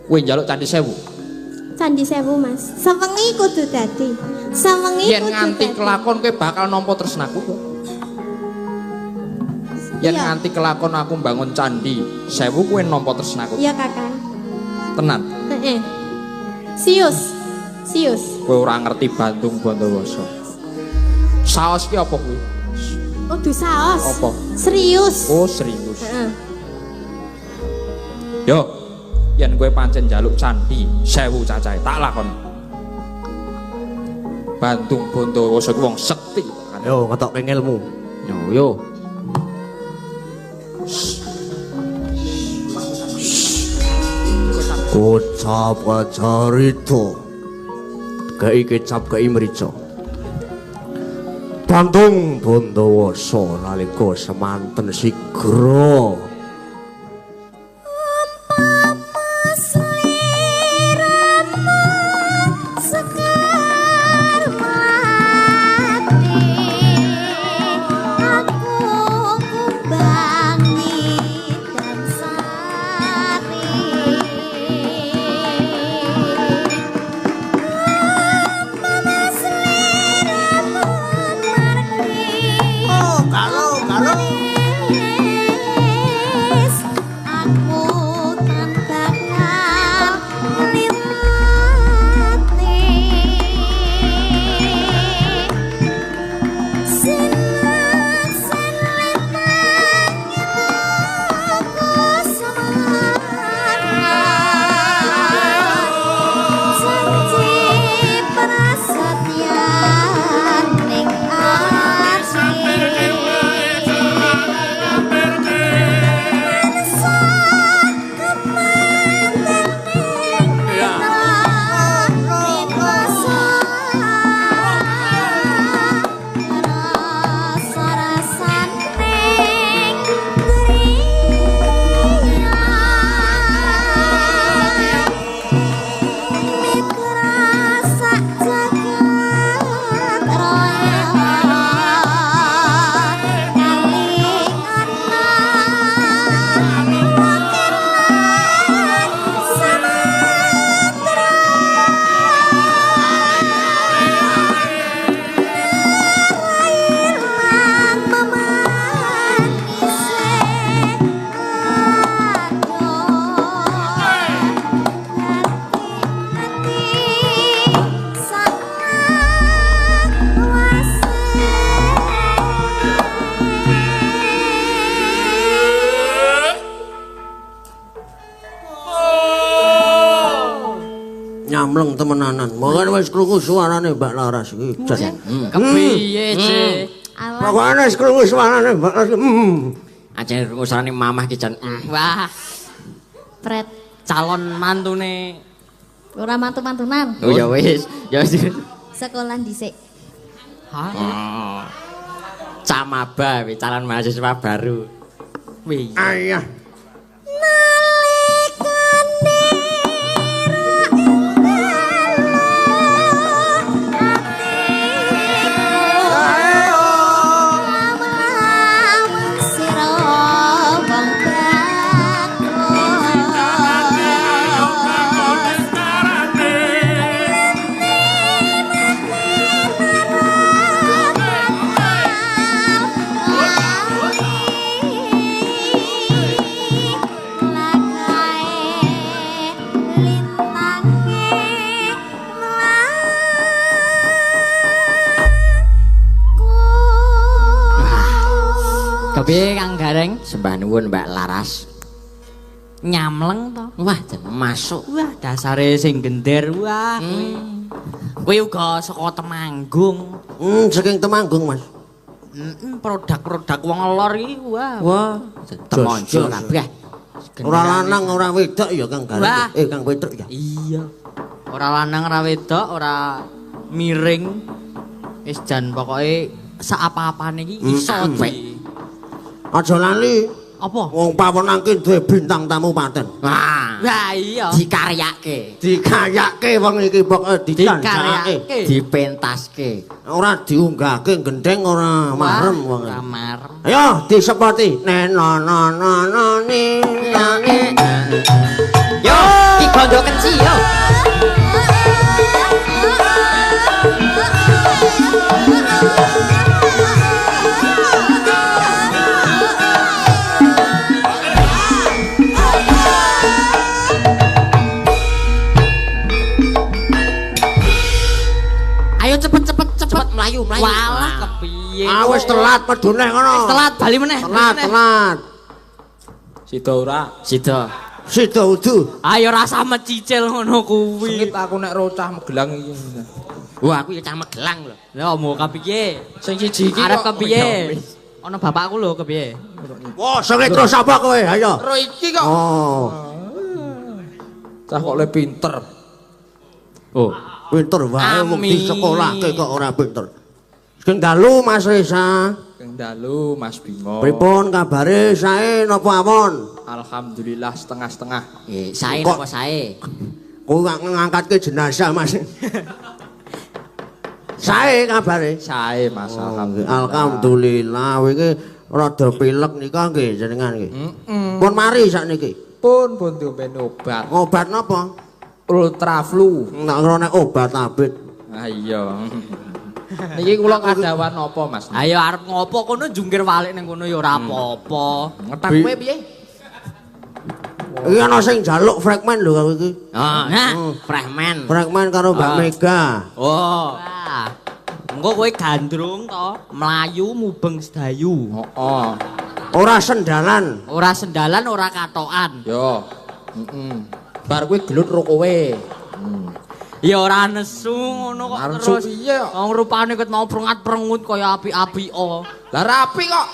Kowe njaluk Candi Sewu. Candi Sewu, Mas. Sewengi kudu dadi. Sewengi Yen kudu nganti dadi. kelakon kowe bakal nampa tresnaku. Yen Iya. nganti kelakon aku bangun Candi Sewu kowe nampa tresnaku. Iya, Kakang. Tenan. Heeh. Sius. Kowe ora ngerti Bandung Bondowoso. Saos ki apa kuwi? Kudu saos. Apa? Serius. Oh, serius. Heeh. Yo, yen kowe pancen njaluk Candi Sewu cacahe, tak lakon. Bandung Bondowoso ku wong sekti. Yo ngetokke ilmu. Yo. Kocap kacarita. Kei kecap kei mrica. Bandung Bondowoso nalika semanten sigra. Nyamleng temenanan. Monggo wis krungu suarane Mbak Laras iki. Kepiye, Cik? Pokoke wis krungu suarane Mbak Laras. Ajeng krungu suarane mamah ki jan. Wah, Pret. calon mantune. Ora mantu-mantunan. Oh ya wis, ya wis. Sekolah dhisik. Oh. Camaba, calon mahasiswa baru. Wih. Ayah. Kepiye Kang Gareng? Sembah nuwun Mbak Laras. Nyamleng to. Wah, jan masuk. Wah, dasare sing gender. Wah, kowe uga saka Temanggung. Saking Temanggung, Mas. Produk-produk wong lor iki wah. Wah, Temonjo kabeh. ora lanang ora wedok ya Kang Gareng. Wah. Kang Petruk ya. Iya. Ora lanang ora wedok, ora miring. Wis jan pokoke saapa-apane iki iso di. Aja lali. Apa? Wong pawonang ki duwe bintang tamu paten. Wah, iya. Dikaryake, Dikayake wong iki pokoke dicancake, dipentaske. ora diunggahke gendeng ora marem wong. Ora marem. Ayo disepoti. Nenononono ni. Yo, iki konco kenci yo. Ayo cepet melayu. Walah kepiye. Wis telat medune ngono. Wis telat bali meneh. Telat. Sida ora? Sida udu. Ayo rasa mecicil ngono kuwi. Sengit aku nek rocah megelang iki. Wah, aku ya cah Magelang lho. Lha mau kepiye? Sing siji iki Arep kok- kepiye? Ana bapakku lho kepiye? Wah, sengit terus apa kowe? Ayo. Ro iki kok. Oh, Cah kok le pinter. Oh. pinter wae wong di Amin. sekolah kok ora pinter. Sing dalu Mas Resa. Kang dalu Mas Bimo. Pripun kabare sae napa awon? Alhamdulillah setengah-setengah. Sae Kok- napa sae? Kowe ngangkatke jenazah Mas. Sae kabare. Sae Mas, alhamdulillah. Alhamdulillah iki rada pilek nika nggih jenengan nggih. Pun mari sakniki. Pun diombeni obat. Obat napa? Ultra flu. Nek ora nek obat abit. Ah iya. Niki kula kadawan napa Mas? Ayo arep ngopo kono jungkir walik ning kono ya ora apa-apa. Ngetak kowe piye? Iki ana sing njaluk fragmen lho kowe iki. Nah, fragmen. Fragmen karo Mbak Mega. Oh. Engko kowe gandrung to, mlayu mubeng sedayu. Heeh. Ora sendalan. Ora sendalan, ora katokan. Yo. Bar kowe gelut ro kowe. Ya ora nesu ngono kok Nesu terus. piye kok? Wong rupane ket mau prengat-prengut kaya api-api o. Lah rapi kok.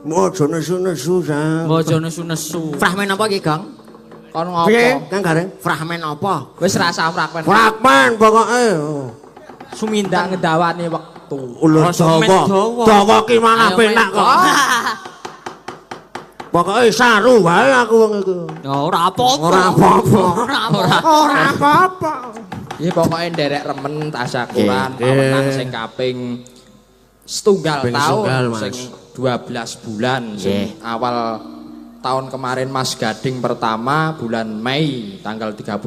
Mojo nesu-nesu sa. Bojo nesu-nesu. Fragmen apa iki, Gang? Kon Piye, ngopo? Kang Gareng? Fragmen apa? Wis rasa fragmen. Fragmen pokoke. Suminda ngedawani wektu. Ulo Fragmen Jawa. Jawa. Jawa ki mana Ayo, penak men. kok. Pokoke saru wae aku wong iku. Ya ora apa-apa. Ora apa-apa. Ora apa-apa. Ora apa-apa. Iya pokoknya nderek remen tasyakuran Nggih. pawetan sing kaping setunggal Kaping tahun setunggal, Mas. sing 12 bulan sing awal tahun kemarin Mas Gading pertama bulan Mei tanggal 31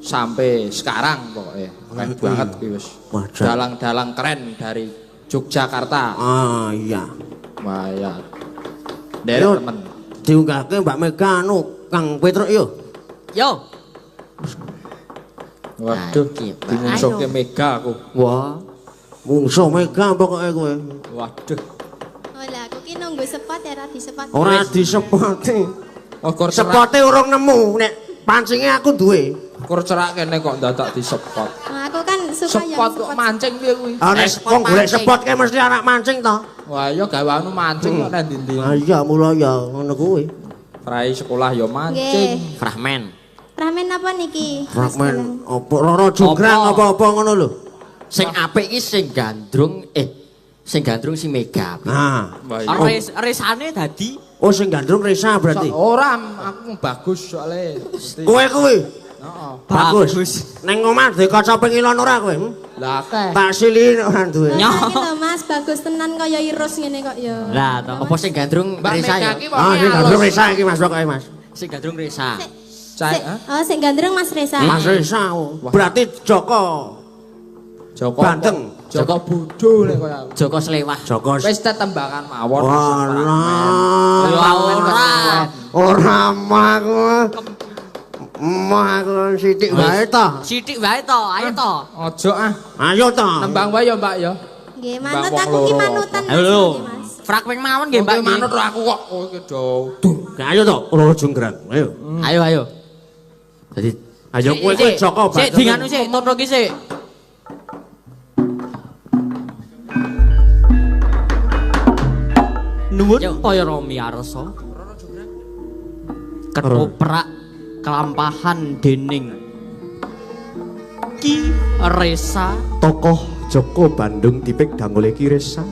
sampai sekarang pokoknya keren banget kuwi wis Wajar. dalang-dalang keren dari Yogyakarta. Ah iya. Wah ya Yo, nderek remen. diunggahke Mbak Mega anu Kang Petruk yo. Yo. Waduh, Ayo. dimungsuhke Mega aku. Wah. Mungsuh Mega pokoke kowe. Waduh. Oh lah, aku ki nunggu spot ya, ora disepot. Ora disepoti. Oh, kur cerak, Sepote urung nemu nek pancinge aku duwe. kur cerak kene kok dadak disepot. Nah, aku kan suka yang Sepot kok mancing piye kuwi? Ah nek spot wong golek mancing. sepot kae mesti anak mancing to. Wah, ya gawanu mancing kok nang ndi-ndi. Ah iya mula ya ngono kuwi. Rai sekolah ya mancing. Nggih. Fragmen. Ramen apa niki? Mas Fragmen Galang? apa Roro Jonggrang Apa? apa-apa ngono lho. Sing apik iki sing gandrung sing gandrung si Mega. Nah. Wah, iya. Resane dadi Oh sing gandrung Resa berarti. Ora, aku bagus soalnya. Kowe kuwi Heeh. bagus. Neng omah duwe kaca pengilon ora kowe? Lah akeh. Tak sili ora duwe. Nyo. Nah, iki lho Mas, bagus tenan kaya irus ngene kok ya. Lah to. Apa sing gandrung Mbak Resa Mega ya? iki Ah sing gandrung Resa iki Mas pokoke Mas. Sing gandrung Resa. Cai, Oh, sing gandreng Mas Resa. Mas Resa. Berarti Joko Joko Bandeng. Joko Budo nek koyo aku. Joko Slewah. Joko Wis tetembangan mawon. Walah. Ya ora. Ora mah aku. Mah aku sithik wae to. Sithik wae to, ayo to. Ojo ah, Ayo to. nembang wae ya, Mbak ya. Nggih, manut Bang aku wong ki loro. manutan Mas, Halo. nggih, Mas. Fragmen mawon nggih, Mbak. Oke manut ro aku kok. Oh iki do. Ayo to, Roro Jonggrang. Ayo. Ayo ayo. Dadi Ayo kowe kowe Joko Sik Bandeng. dinganu sik, tono ki sik. Nuwun kaya Romi Arsa. Ketoprak kelampahan dening Ki Resa. Tokoh Joko Bandung dipik dangole Ki Resa.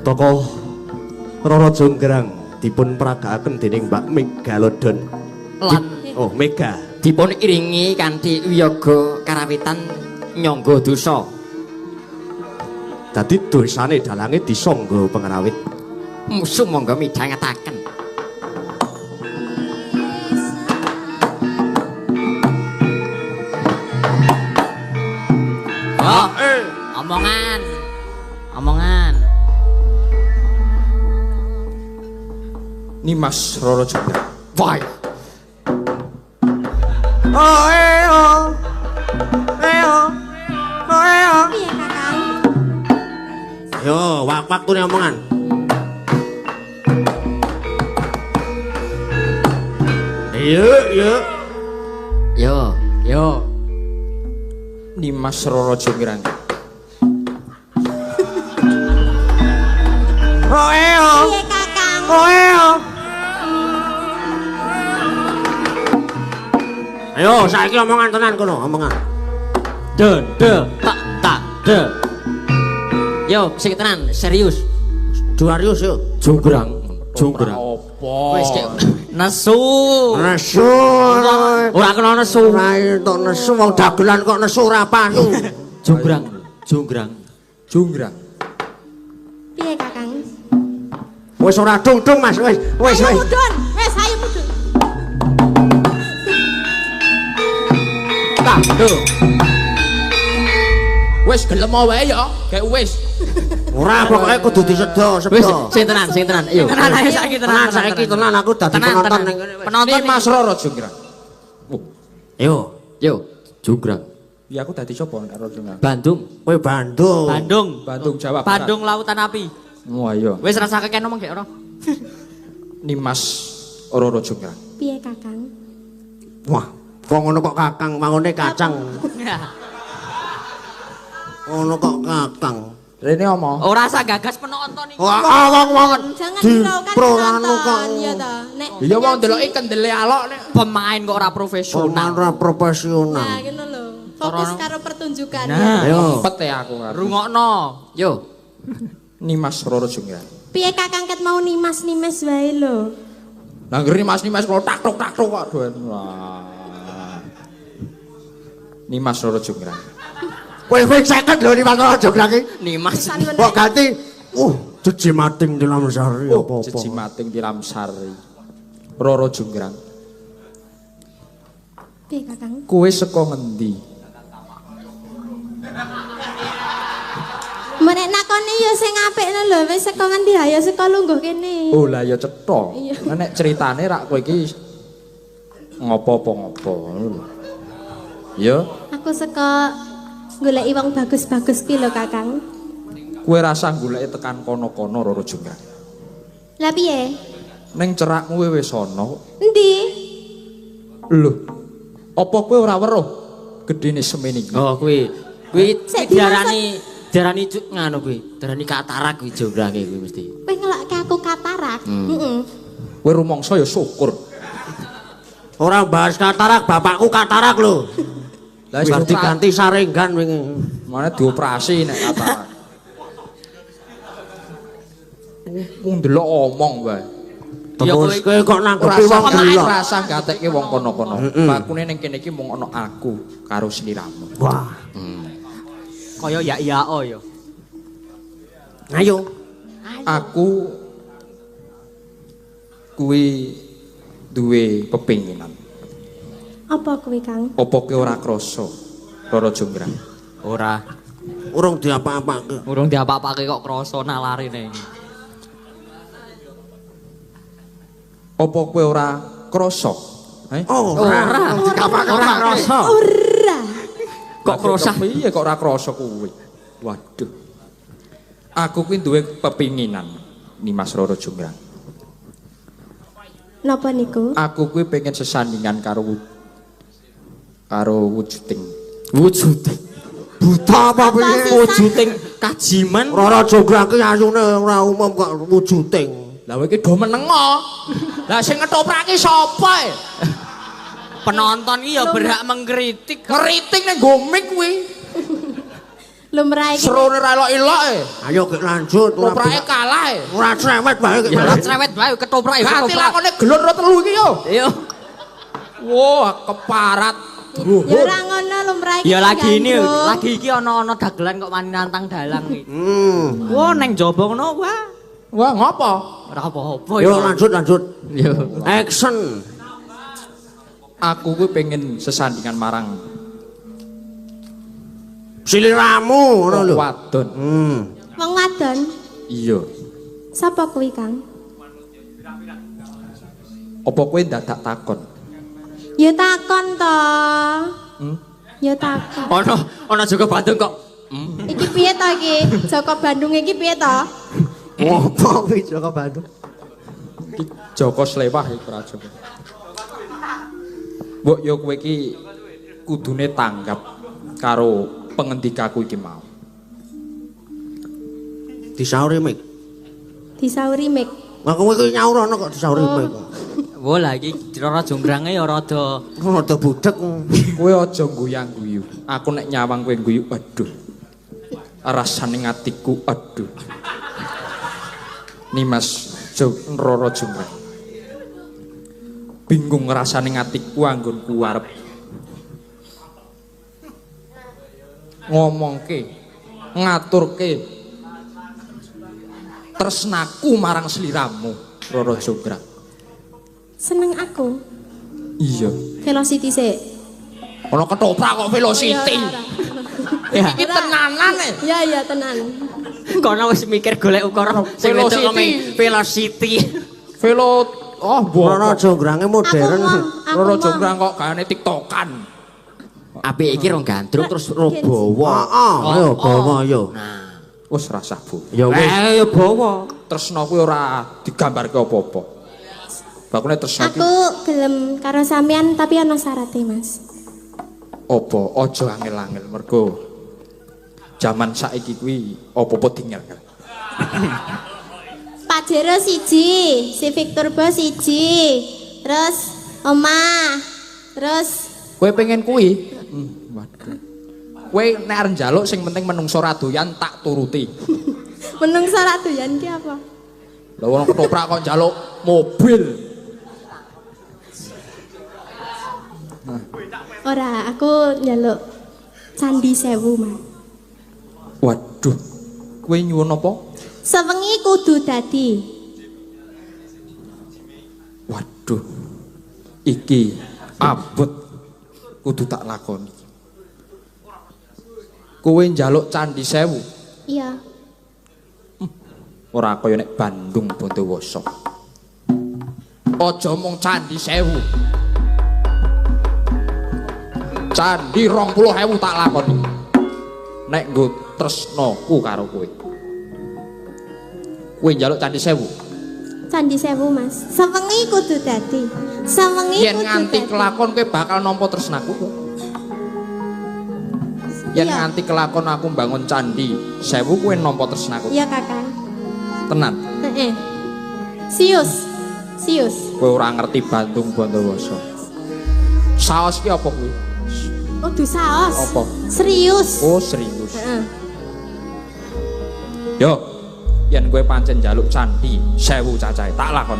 Tokoh Roro Jonggrang dipun peragakaken dening Mbak Megalodon. Lan Oh, Mega. dipun iringi kanthi wiyaga karawitan nyangga dosa. Dadi dosane dalange disangga pengrawit. Musuh monggo midhangetaken. Omongan. Omongan. Nimas Roro Jonggrang. Wah. Oh eo. Eo. Oh eo. Piye Kakang? Yo, waktune omongan. Yo. Yo. Nimas Roro Jonggrang. Oh eo. Piye Kakang? Oh eo. Ayo, saiki omongan tenan kono, omongan. De, tak. Yo, sing tenan, serius. Duarius yo. Jonggrang. Apa? Wis kek nesu. Nesu. Ora kena nesu. Ora entuk nesu wong dagelan kok nesu ora pasu. Jonggrang. Jonggrang. Piye Kakang? Wis ora dung-dung Mas, wis. Ayo mudhun. Wes ayo mudhun. Tak, tuh. Wis gelem wae ya, kayak wis. Ora pokoke kudu disedo, Wis, sedo. sing tenan. Yo. Tenan ae saiki Tenan saiki tenan aku dadi Tenan, penonton tenan. ning kene. Penonton Nimas Roro Jonggrang. Yo, Yo, Jonggrang. Ya aku dadi sapa nek Roro Jonggrang? Bandung. kowe Bandung. Bandung Jawa Barat. Bandung Lautan Api. Wah iya. Wis rasa kekene omong gek ora. Nimas Roro Jonggrang. Piye Kakang? Wah, kok ngono kok Kakang, mangone kacang. Ngono kok Kakang. Rene omong. Ora usah gagas penonton iki. Wah, wong Jangan di hiraukan prolanu kok. penonton ya toh. Nek Iya wong deloki kendele alok nek. Pemain kok ora Pemain profesional. ora profesional. Nah, ngono lho. Fokus karo pertunjukan Nah. ya. Ayo. Empet ya aku. Rungokno. Yo. Nimas Roro Jonggrang. Piye Kakang ket mau nimas wae lho. Lah ngeri Nimas kalau tak tok kok doen. Wah. Nimas Roro Jonggrang. Wis 50 lho Nimas Roro Jonggrang iki. Nimas. Kok ganti jeji mating di Lamsari apa-apa. Jeji mating Tilam Sari. Roro Jonggrang. Piye Kakang? Kowe saka ngendi? Menek nakone ya sing apikno lho, wis saka ngendi ha ya saka lungguh kene. Oh lah ya cetha. Iya. Nek ceritane rak kowe iki ngopo-ngopo ngono lho. Ya, Aku saka goleki wong bagus-bagus ki lho Kakang. kowe rasa goleki tekan kono-kono Roro Jonggrang. Lah piye? Ning cerakmu wis ana. Endi? Lho. Apa kowe ora weruh gedene semene iki? Oh, kuwi Sik diarani nganu kuwi, diarani katarak kuwi Jonggrang kuwi mesti. Kowe ngelokke aku katarak. Heeh. Kowe rumangsa ya syukur. Ora bahas katarak, bapakku katarak lho. Lah Wis diganti saringgan wingi. Mana dioperasi nek katarak. Wong delok omong wae. Terus kowe kok Ora nanggepi wong usah delok. ora usah gatekke wong kono-kono. Bakune ning kene iki mung ana aku karo sliramu. Wah, Kaya ya-yao ya. ayo. Aku kuwi duwe pepinginan. Apa kuwi Kang? Apa kowe ora krasa Roro Jonggrang? Ora. Urung diapa-apake. Urung diapa-apake kok krasa nalarine. Apa kowe ora krasa? Ora. Ora krasa. Ora. Kok krasa? Piye kok ora krasa kuwi? Waduh. Aku kuwi duwe pepinginan Nimas Roro Jonggrang. Napa niku? Aku kuwi pengen sesandingan karo wujuding. Wujuding. Buta apa piye? Wujuding kajiman. Roro Jonggrang ki ayune ora umum kok wujuding. Lah kowe iki do menengo. Lah sing ngetoprake sapa e? Penonton iki ya berhak mengkritik. Ngeriting ning gomik kuwi. Lumrah iki. Serone ra elok-eloke. Ayo ki lanjut ora Toprake kalah e. ora cerewet bae ki. Ya cerewet bae ketoprak ya Ganti ketoprak. lakone gelur ro telu iki yo. Yo. Wah, keparat. Ya ora ngono lumrah iki. Ya lagi ini, Gandrung. lagi iki ana dagelan kok wani nantang dalang iki. Wah, neng jaba ngono wah. Wah, ngopo? Ora apa-apa Yo lanjut. Yo. Action. Aku kuwi pengen sesandingan marang Siliramu ngono lho. Wadon. Wong wadon. Iya. Sapa kuwi, Kang? Apa kowe dadak takon? Ya takon to. Ya takon. Ono Joko Bandung kok. Iki piye to iki? Joko Bandung iki piye to? Apa kuwi Joko Bandung? Iki Joko Slewah iku ora Joko. Mbok yo kowe iki kudune tanggap karo pengendikaku iki mau. Disauri mik. Disauri mik. Lah kowe iki nyaurono kok disauri mik. Wo lah iki Rara Jonggrangé ya rada Budek. Kowe aja guyang-guyu. Aku nek nyawang kowe guyu, aduh. Rasane atiku, aduh. Nimas Rara Jonggrang. Bingung rasane atiku anggonku arep ngomongke, ngaturke tresnaku marang sliramu, Rara Jonggrang. Seneng aku. Iya. Velocity sik. Ono ketoprak kok Velocity. ya. Iki tenanan e. Ya tenan. Kono wis mikir golek ukara sing wedok ngomong Velocity. Velo Rara Jonggrangé modern. Rara Jonggrang kok gaane TikTokan. Apik iki rong gandrung terus Bawa. Ayo bawa yo. Nah, Wes rasah Bu. Ya wis. ya bawa. Tresna kuwi ora digambarke apa-apa. Bakune tresna iki Aku gelem karo sampean tapi ana syaratnya, Mas. apa aja angel-angel mergo jaman saiki kuwi apa-apa tinggal. Pajero siji, si Victor Bos siji. Terus omah. Terus Kowe pengen kuwi? Waduh. Kowe nek arep njaluk sing penting menungso ra doyan tak turuti. menungso ra doyan ki apa? Lah wong ketoprak kok njaluk mobil. Ora, aku njaluk Candi Sewu, Mas. Waduh. Kowe nyuwun apa? Sewengi kudu dadi. Waduh. Iki abot kudu tak lakoni. Kowe njaluk Candi Sewu. Iya. Ora kaya nek Bandung Bondowoso. Aja mung Candi Sewu. Candi 20.000 tak lakoni. Nek nggo tresnaku karo kowe. Kowe njaluk Candi Sewu. Candi Sewu, Mas. Sewengi kudu dadi. Sewengi Yen kudu nganti dadi. kelakon kowe bakal nampa tresnaku kok. Yen Iya. nganti kelakon aku mbangun Candi Sewu kowe nampa tresnaku. Iya, Kakang. Tenan. Heeh. Sius. Sius. Kowe ora ngerti Bandung Bondowoso. Saos ki apa kuwi? Kudu saos. Apa? Serius. Oh, serius. Heeh. Yo, yen kowe pancen njaluk Candi Sewu cacahe tak lakon.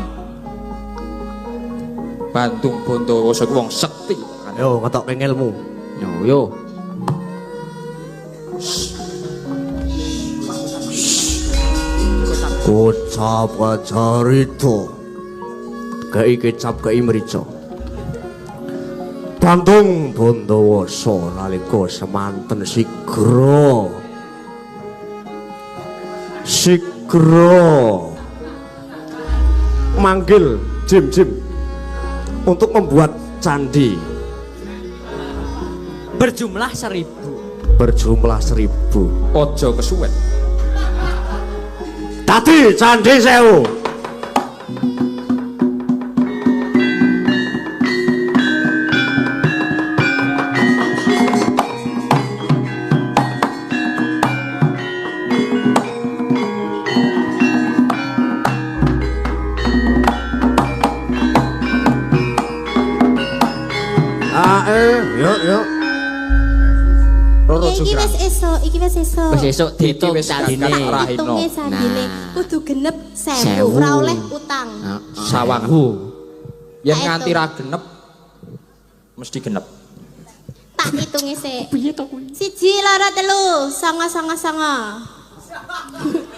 Bandung Bondowoso ku wong sekti. Yo ngetok ilmu. Yo. Kocap kacarito. Kei kecap kei merica. Bandung Bondowoso nalika semanten sigra manggil Jim untuk membuat candi Berjumlah 1.000. berjumlah 1.000. Aja kesuwen. Dadi Candi Sewu. Yuk. Roro Ya, iki Jonggrang. wis esuk, iki wis esuk. Wis esuk diitung Iki wis candine. gagah rahino. Hitunge sandine Nah. kudu genep 1.000, Sewu. ora oleh utang. Sawangu. Yen Tak nganti hitung. ra genep mesti genep. Tak hitunge sik. Piye to kuwi? 1, 2, 3, 9.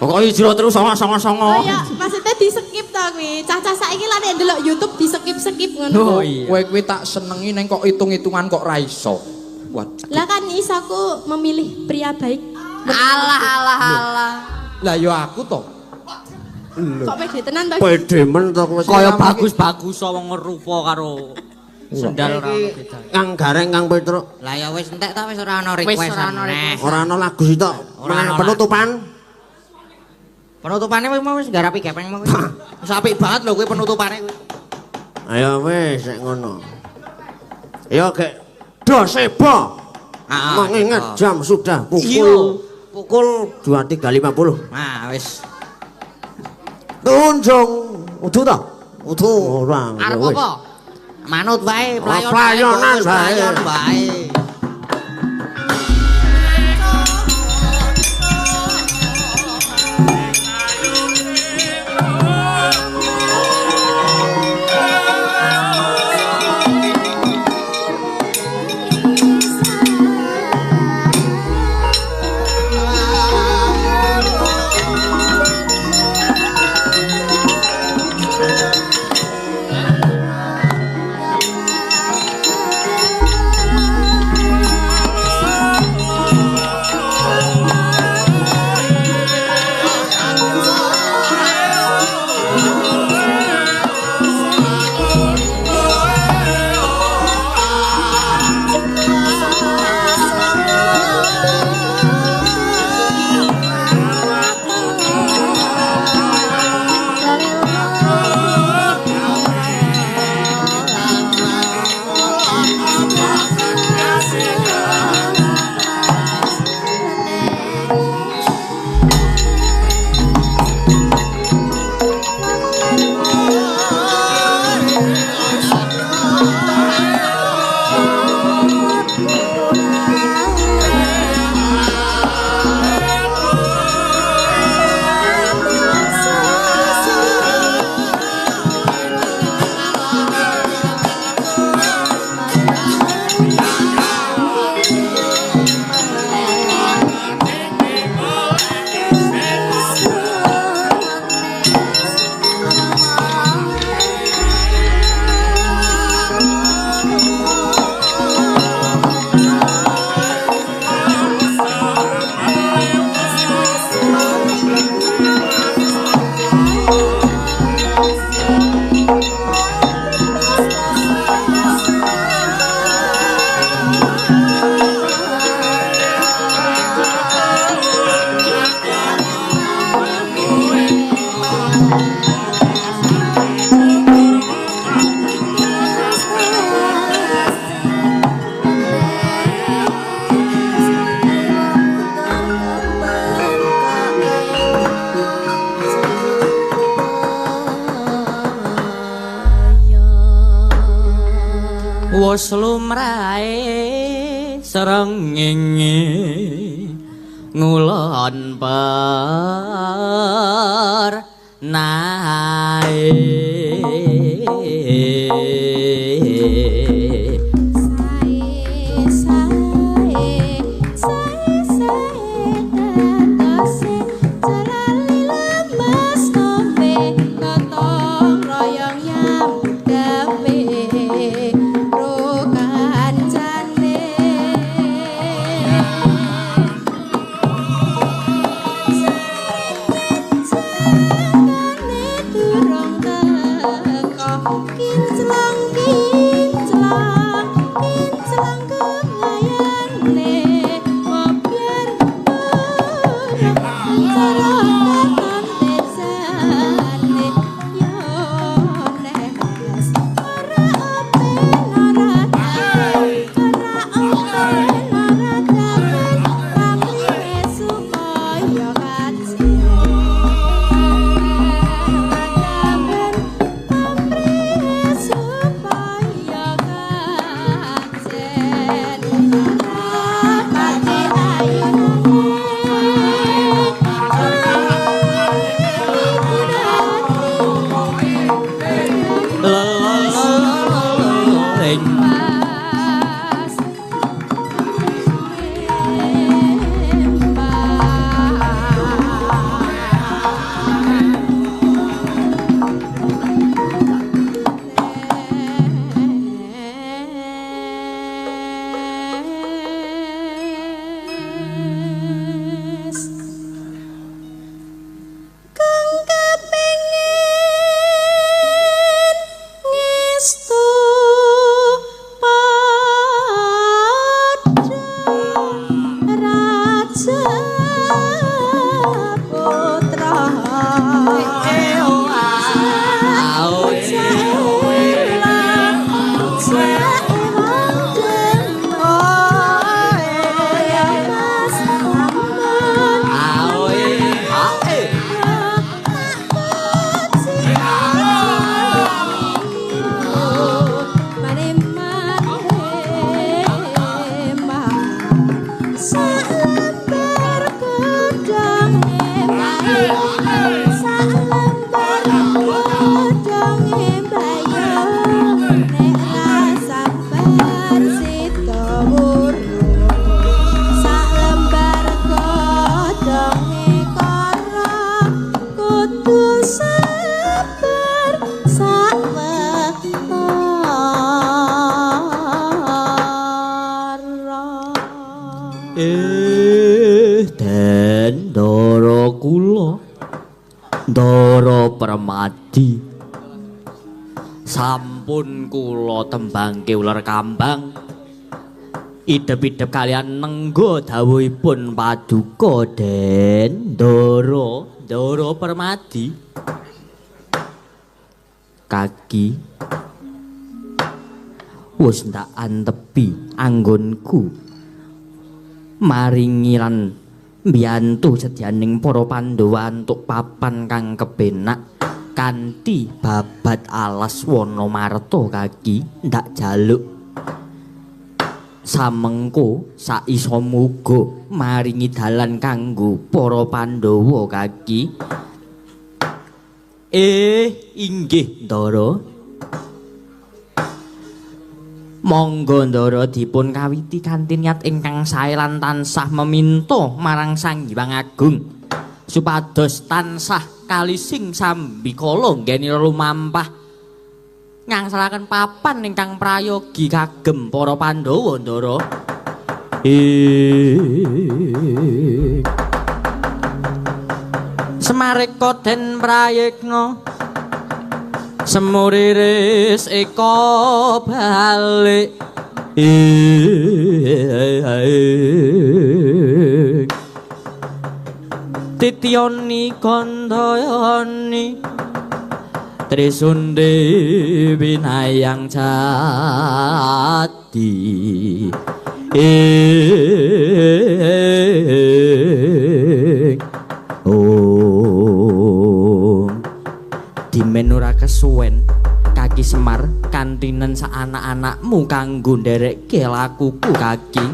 Pokoke jero terus Oh songo-songo. ya, maksudnya di skip to kuwi. Cacah saiki lah nek ndelok YouTube di skip ngono. Oh iya. Kowe kuwi tak senengi ning kok hitung-hitungan kok ra iso. Waduh. Lah kan isaku memilih pria baik. Alah. Lah yo aku toh. Kok pede tenan to? Pede men to kowe. Kaya bagus-bagus wong ngerupa karo sendal ora ono beda. Kang Gareng Kang Petruk. Lah ya wis entek ta wis ora ono request. Ora ana lagu sih tok. Penutupan. Penutupane wis garapi gepeng mau. Wis apik banget lho kuwi penutupane kuwi. Ayo wis nek ngono. Ya gek doseba. Mengingat jam sudah pukul 23.50. Nah, wis. Tunjung udu ta? Udu ora. Arep apa? Manut wae, playonan wae. Wis lumrahe srengenge ngulon per nae permadi. Sampun kula tembangke ular kambang. Idep-idep kalian nenggo dawuhipun paduka Den Ndara Permadi. Kaki wis ndak antepi anggonku maringi lan mbiyantu sedyaning para Pandhawa antuk papan kang kepenak kanthi babat alas wana marta. Kaki ndak jaluk samengko saisa muga maringi dalan kanggo para Pandhawa. Kaki inggih Ndara. Monggo Ndara dipun kawiti kanthi niat ingkang sae lan tansah meminta marang Sang Hyang Agung supados tansah kalising sambikala nggeni lumampah ngangsalaken papan ingkang prayogi kagem para Pandhawa. Ndara Semareka den prayekna semuriris eka balik tityoni kandayani trisunde winayang jati dimen ora kesuwen Kaki Semar kantinen sa anak-anakmu kanggo nderekke lakuku. Kaki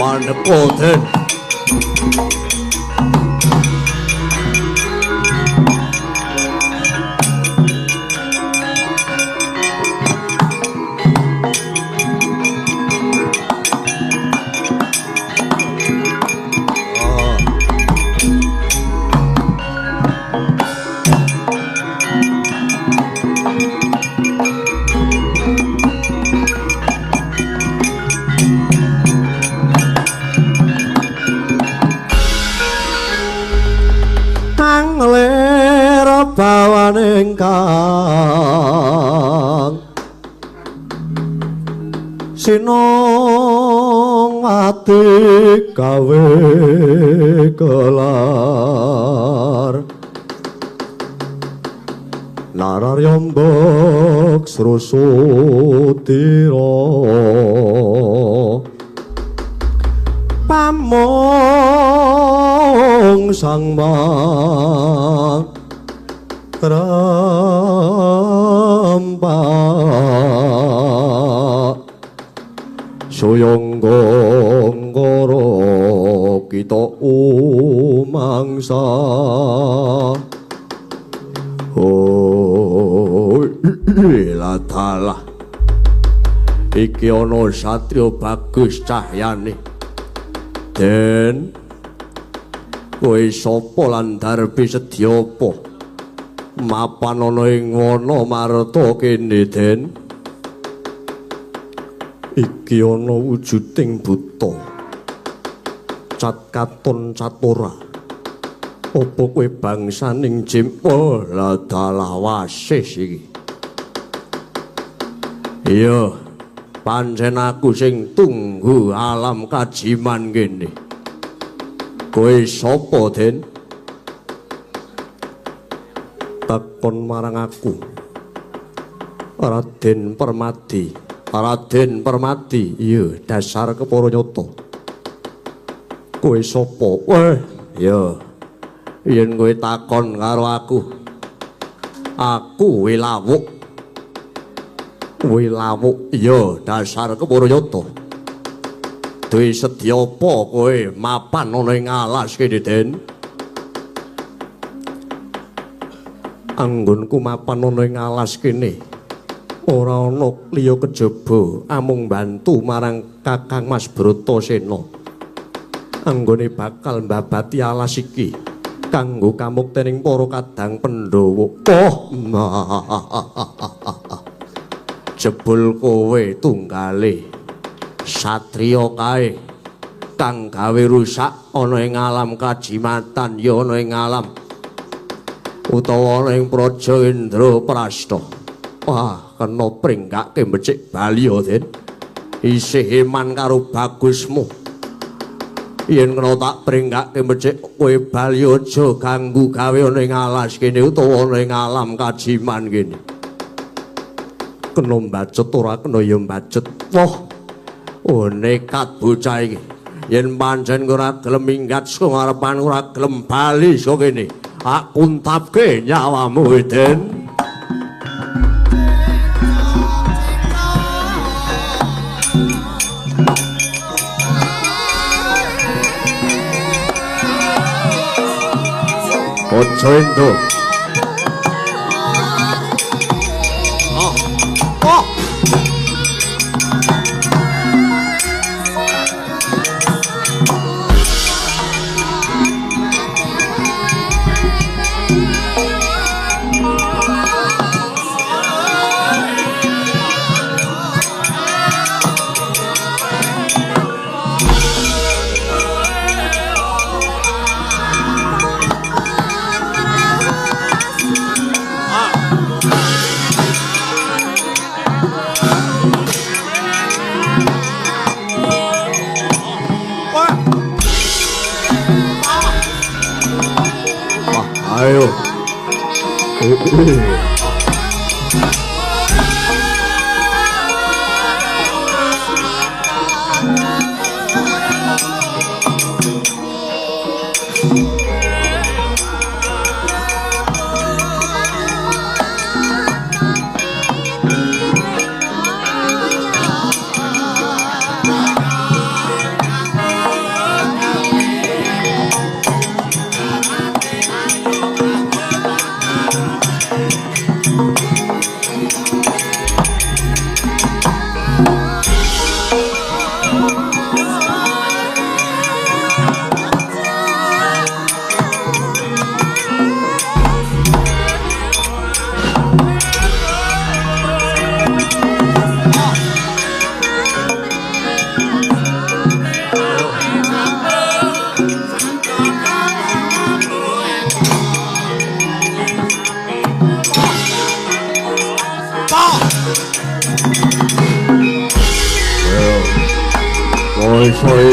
Mandekoten ingkang sinong ati gawe kelar nararyambak srusutira pamong sang rampak soyong goro kita umangsa kalah. Iki ana satya bagus cahyane. Den kowe sapa lan darbi sedya apa? Mapan ana ing wana marta kene, Den. Iki ana wujuding buta. Cat katon catura. Apa kowe bangsaning jin? Oh, la dalah wasis iki. Iya, pancen aku sing tunggu alam kajiman kene. Kowe sapa, Den? Takon marang aku. Raden Permadi. Raden Permadi. Iya, dasar kepara nyata. Kowe sapa? Weh, ya. Yen kowe takon karo aku Wilawuk. Wilawuk, iya, dasar kepara nyata. Duwe sedya apa kowe mapan ana ing alas kene, Den? Anggonku mapan ana ing alas kene. Ora ana liya kejaba amung bantu marang Kakang Mas Bratasena. Anggone bakal mbabati alas iki kanggo kamuktening para kadang Pandhawa. Oh, jebul kowe tunggale satriya kae kang gawe rusak ana ing alam kajimatan ya ana ing alam utawa ana ing Praja Indraprastha. Wah, kena pringgake becik bali ya, Den. Isih iman karo bagusmu. Yen kena tak pringgake becik kowe bali aja ganggu gawe ana ing alas kene utawa ana ing alam kajiman kene. Kena mbacet ora kena ya mbacet. Wah. Oh, nekat bocah iki. Yen pancen ora gelem minggat saka ngarepan ora gelem bali saka kene. Ak kuntapke nyawamu, Den. Ojo ento. Ayo.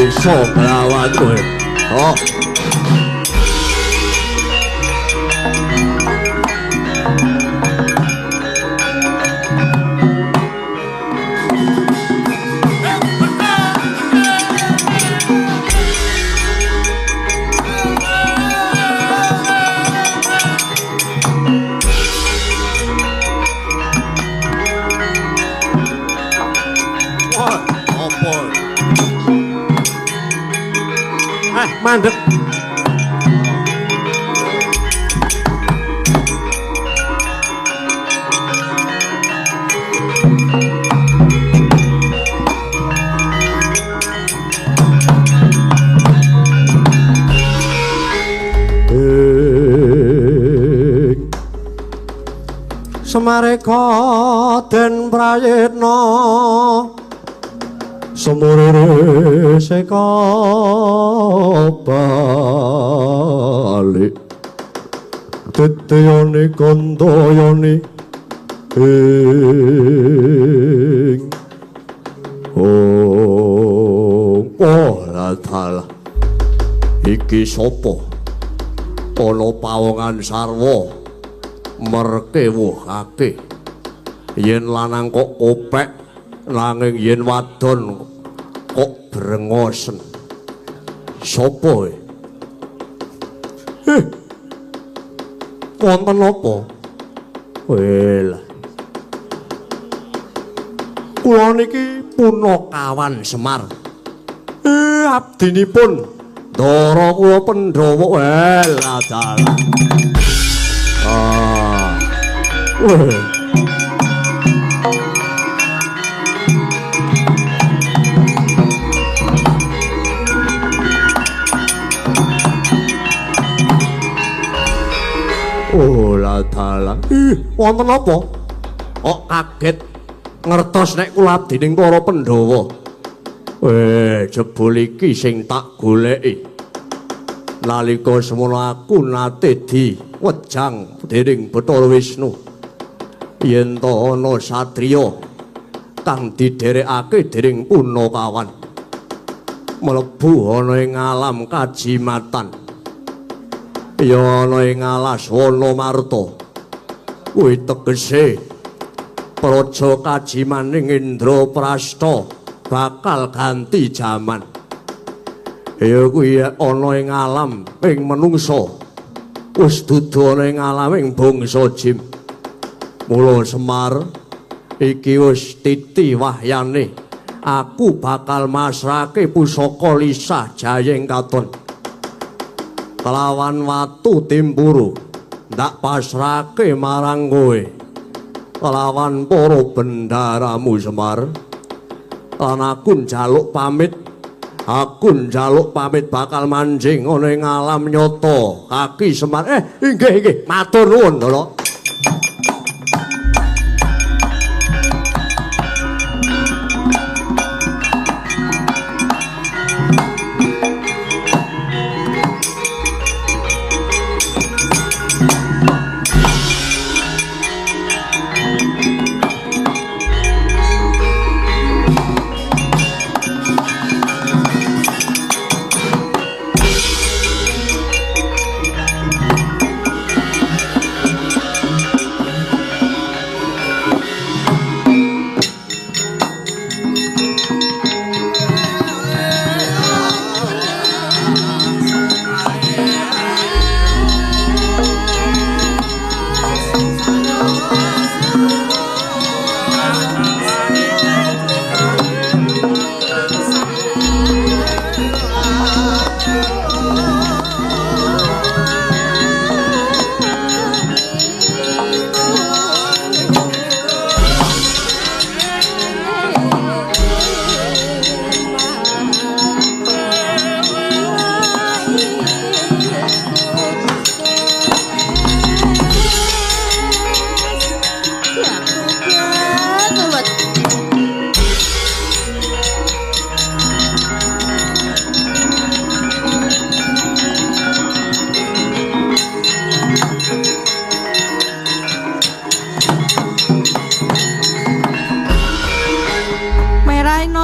Iso nglawan kowe. Oh. Mandek. Semareka den prayitna semurire seka balik teteyane kandayane ing ora dalah iki sapa ana pawongan sarwa merkewuhake yen lanang kok kopek nanging yen wadon kok brengosen sapa wonten apa well kula niki Punakawan Semar abdinipun Ndara kula Pandhawa well adalah lah dalang. Wonten apa? Kok kaget ngertos nek kula abdining para Pandhawa. Jebul iki sing tak goleki. Nalika semana aku nate diwejang dening Bathara Wisnu. Yen ta ana satriya kang diderekake dening Punakawan mlebu ana ing alam kajimatan. Ya ana ing alas Wanamarta kuwi tegese praja kajimaning Indraprastha bakal ganti jaman. Ya kuwi ana ing alam ing manungsa wis dudu ana ing alam ing bangsa jin. Mula Semar iki wis titi wahyane aku bakal masrake pusaka lisah jayeng katon. Kelawan watu timburu ndak pasrake marang kowe kelawan para bendaramu Semar lan aku njaluk pamit bakal manjing ana ing alam nyata kaki Semar inggih matur nuwun Ndara.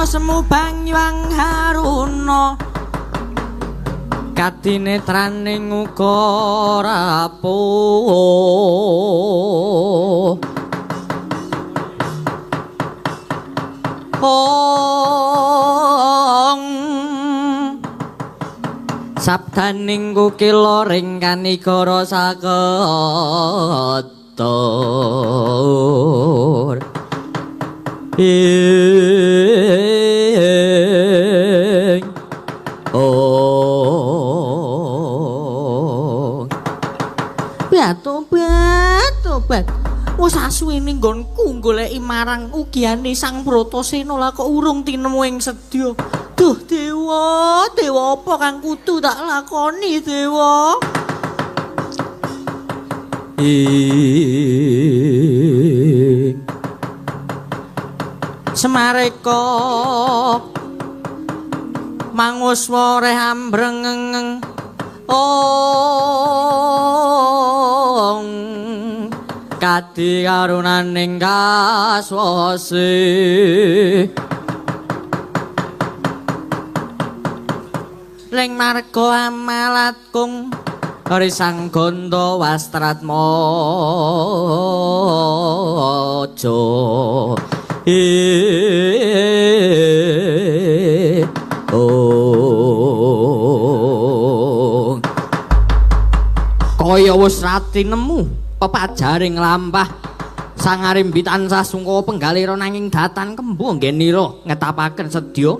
Semu Bangyuang Haruna kadinetraning uga rapuh sabdaning kukila ring kanigara saketur tobat wis asuwene nggonku goleki marang ugiane Sang Bratasena lah kok urung tinemu ing sedya. Duh dewa apa kang kudu tak lakoni dewa? Semareka manguswa reh ambrengeng ong kadi karunaning kaswase ling marga amalatkung risang gondo wastratmaja kaya wis rati nemu pepajaring lampah sangarimbi tansah sungkawa penggalira nanging datan kembu nggenira ngetapaken sedya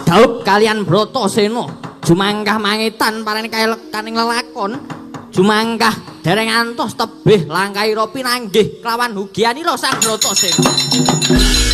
daup kalian Bratasena jumangkah mangitan parane kaelekaning lelakon jumangkah dereng antos tebih langkahira pinanggih kelawan hugianira sang Bratasena.